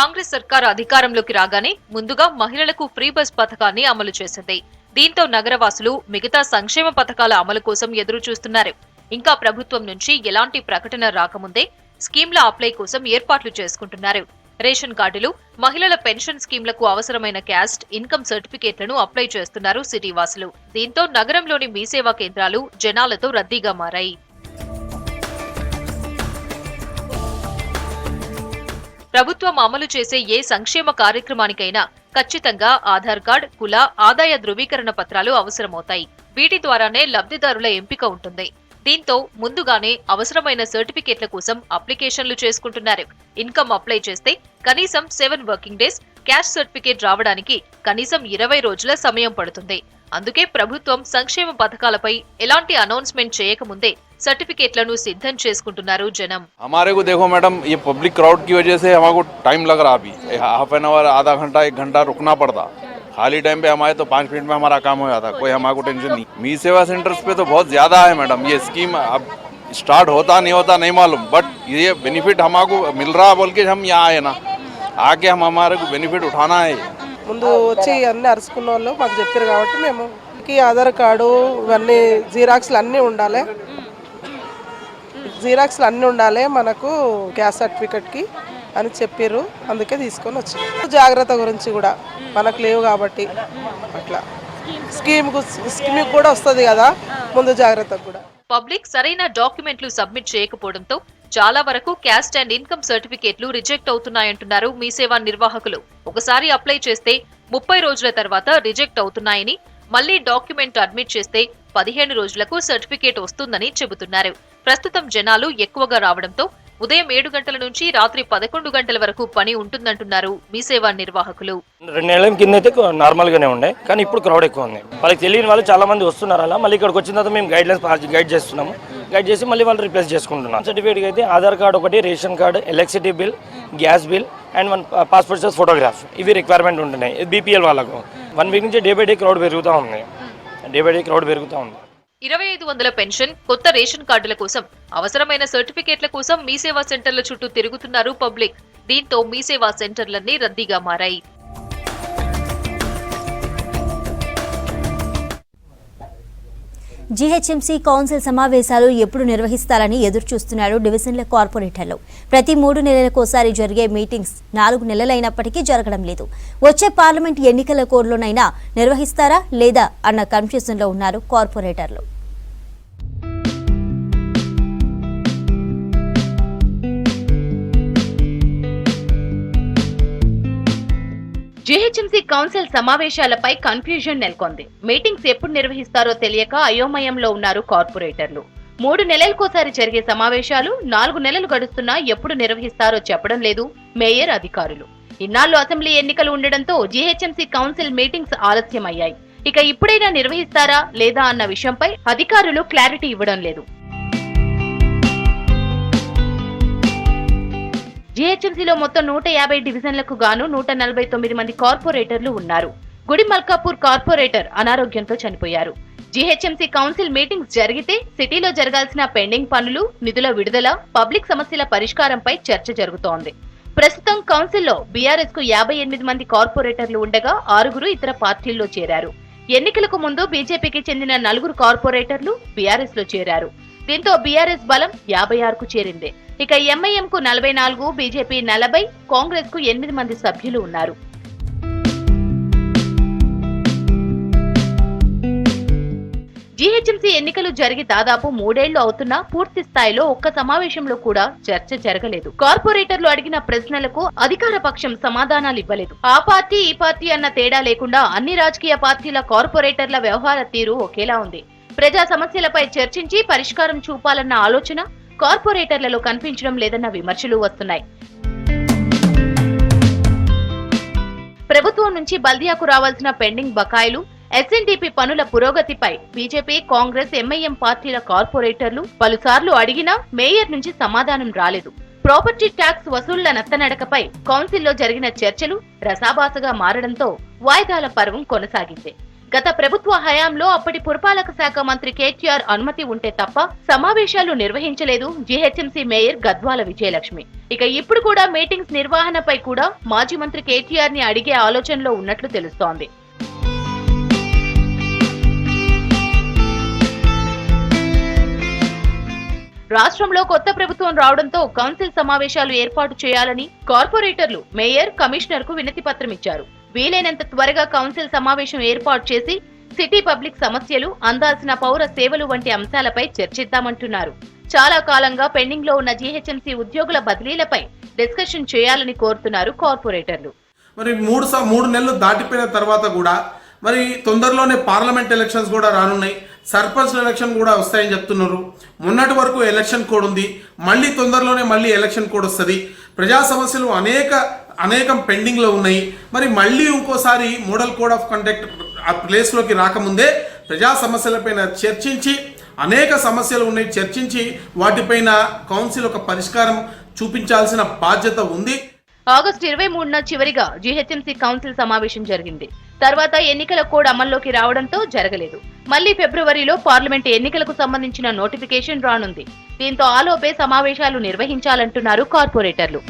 కాంగ్రెస్ సర్కారు అధికారంలోకి రాగానే ముందుగా మహిళలకు ఫ్రీ బస్ పథకాన్ని అమలు చేసింది. దీంతో నగరవాసులు మిగతా సంక్షేమ పథకాల అమలు కోసం ఎదురు చూస్తున్నారు. ఇంకా ప్రభుత్వం నుంచి ఎలాంటి ప్రకటన రాకముందే స్కీమ్ల అప్లై కోసం ఏర్పాట్లు చేసుకుంటున్నారు. రేషన్ కార్డులు, మహిళల పెన్షన్ స్కీమ్లకు అవసరమైన క్యాస్ట్, ఇన్కమ్ సర్టిఫికేట్లను అప్లై చేస్తున్నారు సిటీ వాసులు. దీంతో నగరంలోని మీ సేవా కేంద్రాలు జనాలతో రద్దీగా మారాయి. ప్రభుత్వం అమలు చేసే ఏ సంక్షేమ కార్యక్రమానికైనా ఖచ్చితంగా ఆధార్ కార్డ్, కుల, ఆదాయ ధృవీకరణ పత్రాలు అవసరమవుతాయి. వీటి ద్వారానే లబ్ధిదారుల ఎంపిక ఉంటుంది. దీంతో ముందుగానే అవసరమైన సర్టిఫికేట్ల కోసం అప్లికేషన్లు చేసుకుంటున్నారు. ఇన్కమ్ అప్లై చేస్తే కనీసం 7 వర్కింగ్ డేస్, క్యాష్ సర్టిఫికేట్ రావడానికి కనీసం 20 రోజుల సమయం పడుతుంది. అందుకే ప్రభుత్వం సంక్షేమ పథకాలపై ఎలాంటి అనౌన్స్మెంట్ చేయకముందే सर्टिफिकेट्లను सिद्धం చేసుకుంటున్నారు జనం. हमारे को देखो मैडम, ये पब्लिक क्राउड की वजह से हमारे टाइम लग रहा, अभी हाफ एन आवर, आधा घंटा 1 घंटा रुकना पड़ता। खाली टाइम पे हमारे तो 5 मिनट में हमारा काम हो जाता, कोई हमारे को टेंशन नहीं। मी सेवा सेंटर्स पे तो बहुत ज़्यादा है मैडम, ये स्कीम अब स्टार्ट होता नहीं मालूम, बट ये बेनिफिट हमारे को मिल रहा बोल के हम यहाँ आए ना, आके हम हमारे को बेनिफिट उठाना है। ముందు వచ్చి అన్ని అరుచుకున్న వాళ్ళు మాకు చెప్పారు కాబట్టి మేము ఆధార్ కార్డు ఇవన్నీ జిరాక్స్లు అన్నీ ఉండాలి, జిరాక్స్లు అన్నీ ఉండాలి మనకు క్యాస్ట్ సర్టిఫికెట్కి అని చెప్పారు. అందుకే తీసుకొని వచ్చాము. జాగ్రత్త గురించి కూడా మనకు లేవు కాబట్టి అట్లా స్కీమ్ కూడా వస్తుంది కదా, ముందు జాగ్రత్త కూడా. పబ్లిక్ సరైన డాక్యుమెంట్లు సబ్మిట్ చేయకపోవడంతో చాలా వరకు క్యాస్ట్ అండ్ ఇన్కమ్ సర్టిఫికేట్లు రిజెక్ట్ అవుతున్నాయంటున్నారు మీ సేవా నిర్వాహకులు. ఒకసారి అప్లై చేస్తే 30 రోజుల తర్వాత రిజెక్ట్ అవుతున్నాయని, మళ్లీ డాక్యుమెంట్ అడ్మిట్ చేస్తే 15 రోజులకు సర్టిఫికేట్ వస్తుందని చెబుతున్నారు. ప్రస్తుతం జనాలు ఎక్కువగా రావడంతో ఉదయం 7 గంటల నుంచి రాత్రి 11 గంటల వరకు పని ఉంటుందంటున్నారు మీ సేవా నిర్వాహకులు. 2 నెలల కింద అయితే నార్మల్ గానే ఉండే, కానీ ఇప్పుడు క్రౌడ్ ఎక్కువ ఉంది. వాళ్ళకి తెలియని వాళ్ళు చాలా మంది వస్తున్నారు. అలా మళ్ళీ ఇక్కడికి వచ్చిన తర్వాత మేము గైడ్ చేస్తున్నాము. గైడ్ చేసి మళ్ళీ వాళ్ళు రీప్లేస్ చేసుకుంటున్నాం. సర్టిఫికేట్ అయితే ఆధార్ కార్డు ఒకటి, ration card, electricity bill, gas bill and 1 passport size photograph, ఇవి రిక్వైర్మెంట్ ఉంటున్నాయి. బీపీఎల్ వాళ్ళకు 1 వీక్ నుంచి డే బై డే క్రౌడ్ పెరుగుతూ ఉంది. 2500 పెన్షన్, కొత్త రేషన్ కార్డుల కోసం అవసరమైన సర్టిఫికేట్ల కోసం మీ సేవా సెంటర్ల చుట్టూ తిరుగుతున్నారు పబ్లిక్. దీంతో మీ సేవా సెంటర్లన్నీ రద్దీగా మారాయి. జీహెచ్ఎంసీ కౌన్సిల్ సమావేశాలు ఎప్పుడు నిర్వహిస్తారని ఎదురుచూస్తున్నారు డివిజన్ల కార్పొరేటర్లు. ప్రతి 3 నెలలకోసారి జరిగే మీటింగ్స్ 4 నెలలైనప్పటికీ జరగడం లేదు. వచ్చే పార్లమెంట్ ఎన్నికల కోడ్లోనైనా నిర్వహిస్తారా లేదా అన్న కన్ఫ్యూజన్లో ఉన్నారు కార్పొరేటర్లు. జీహెచ్ఎంసీ కౌన్సిల్ సమావేశాలపై కన్ఫ్యూజన్ నెలకొంది. మీటింగ్స్ ఎప్పుడు నిర్వహిస్తారో తెలియక అయోమయంలో ఉన్నారు కార్పొరేటర్లు. 3 నెలలకోసారి జరిగే సమావేశాలు 4 నెలలు గడుస్తున్నా ఎప్పుడు నిర్వహిస్తారో చెప్పడం లేదు మేయర్ అధికారులు. ఇన్నాళ్లు అసెంబ్లీ ఎన్నికలు ఉండడంతో జీహెచ్ఎంసీ కౌన్సిల్ మీటింగ్స్ ఆలస్యమయ్యాయి. ఇక ఇప్పుడైనా నిర్వహిస్తారా లేదా అన్న విషయంపై అధికారులు క్లారిటీ ఇవ్వడం లేదు. జీహెచ్ఎంసీలో మొత్తం 150 డివిజన్లకు గాను 149 మంది కార్పొరేటర్లు ఉన్నారు. గుడి మల్కాపూర్ కార్పొరేటర్ అనారోగ్యంతో చనిపోయారు. జీహెచ్ఎంసీ కౌన్సిల్ మీటింగ్స్ జరిగితే సిటీలో జరగాల్సిన పెండింగ్ పనులు, నిధుల విడుదల, పబ్లిక్ సమస్యల పరిష్కారంపై చర్చ జరుగుతోంది. ప్రస్తుతం కౌన్సిల్లో బీఆర్ఎస్ కు 58 మంది కార్పొరేటర్లు ఉండగా 6 ఇతర పార్టీల్లో చేరారు. ఎన్నికలకు ముందు బీజేపీకి చెందిన 4 కార్పొరేటర్లు బీఆర్ఎస్ లో చేరారు. దీంతో బీఆర్ఎస్ బలం 56కు చేరింది. ఇక ఎంఐఎం కు 44, బీజేపీ 40, కాంగ్రెస్ కు 8 మంది సభ్యులు ఉన్నారు. జీహెచ్ఎంసీ ఎన్నికలు జరిగి దాదాపు 3 ఏళ్లు అవుతున్నా పూర్తి స్థాయిలో ఒక్క సమావేశంలో కూడా చర్చ జరగలేదు. కార్పొరేటర్లు అడిగిన ప్రశ్నలకు అధికార పక్షం సమాధానాలు ఇవ్వలేదు. ఆ పార్టీ ఈ పార్టీ అన్న తేడా లేకుండా అన్ని రాజకీయ పార్టీల కార్పొరేటర్ల వ్యవహార తీరు ఒకేలా ఉంది. ప్రజా సమస్యలపై చర్చించి పరిష్కారం చూపాలన్న ఆలోచన కార్పొరేటర్లలో కనిపించడం లేదన్న విమర్శలు వస్తున్నాయి. ప్రభుత్వం నుంచి బల్దియాకు రావాల్సిన పెండింగ్ బకాయిలు, ఎస్ఎన్డీపీ పనుల పురోగతిపై బీజేపీ, కాంగ్రెస్, ఎంఐఎం పార్టీల కార్పొరేటర్లు పలుసార్లు అడిగినా మేయర్ నుంచి సమాధానం రాలేదు. ప్రాపర్టీ ట్యాక్స్ వసూళ్ల నత్తనడకపై కౌన్సిల్లో జరిగిన చర్చలు రసాభాసగా మారడంతో వాయిదాల పర్వం కొనసాగింది. గత ప్రభుత్వ హయాంలో అప్పటి పురపాలక శాఖ మంత్రి కేటీఆర్ అనుమతి ఉంటే తప్ప సమావేశాలు నిర్వహించలేదు జీహెచ్ఎంసీ మేయర్ గద్వాల విజయలక్ష్మి. ఇక ఇప్పుడు కూడా మీటింగ్స్ నిర్వహణపై కూడా మాజీ మంత్రి కేటీఆర్ ని అడిగే ఆలోచనలో ఉన్నట్లు తెలుస్తోంది. రాష్ట్రంలో కొత్త ప్రభుత్వం రావడంతో కౌన్సిల్ సమావేశాలు ఏర్పాటు చేయాలని కార్పొరేటర్లు మేయర్, కమిషనర్ కు వినతి పత్రం ఇచ్చారు. వీలైనంత త్వరగా కౌన్సిల్ సమావేశం ఏర్పాటు చేసి సిటీ పబ్లిక్ సమస్యలు, అందాల్సిన పౌర సేవలు వంటి అంశాలపై చర్చిద్దామంటున్నారు. చాలా కాలంగా పెండింగ్ లో ఉన్న జీహెచ్ఎంసీ ఉద్యోగుల బదిలీలపై డిస్కషన్ చేయాలని కోరుతున్నారు కార్పొరేటర్లు. మరి మూడు నెలలు దాటిపోయిన తర్వాత కూడా మరి తొందరలోనే పార్లమెంట్ ఎలక్షన్స్ కూడా రానున్నాయి, సర్పంచ్ ఎలక్షన్ కూడా వస్తాయని చెప్తున్నారు. మొన్నటి వరకు ఎలక్షన్ కోడ్ ఉంది, మళ్ళీ తొందరలోనే మళ్ళీ ఎలక్షన్ కోడ్ వస్తుంది. ప్రజా సమస్యలు అనేకం పెండింగ్లో ఉన్నాయి. మరి మళ్ళీ ఇంకోసారి మోడల్ కోడ్ ఆఫ్ కండక్ట్ ఆ ప్లేస్లోకి రాకముందే ప్రజా సమస్యలపైన చర్చించి, అనేక సమస్యలు ఉన్నాయి చర్చించి వాటిపైన కౌన్సిల్ ఒక పరిష్కారం చూపించాల్సిన బాధ్యత ఉంది. ఆగస్టు 23న చివరిగా జీహెచ్ఎంసీ కౌన్సిల్ సమావేశం జరిగింది. తర్వాత ఎన్నికల కోడ్ అమల్లోకి రావడంతో జరగలేదు. మళ్లీ ఫిబ్రవరిలో పార్లమెంట్ ఎన్నికలకు సంబంధించిన నోటిఫికేషన్ రానుంది. దీంతో ఆలోపే సమావేశాలు నిర్వహించాలంటున్నారు కార్పొరేటర్లు.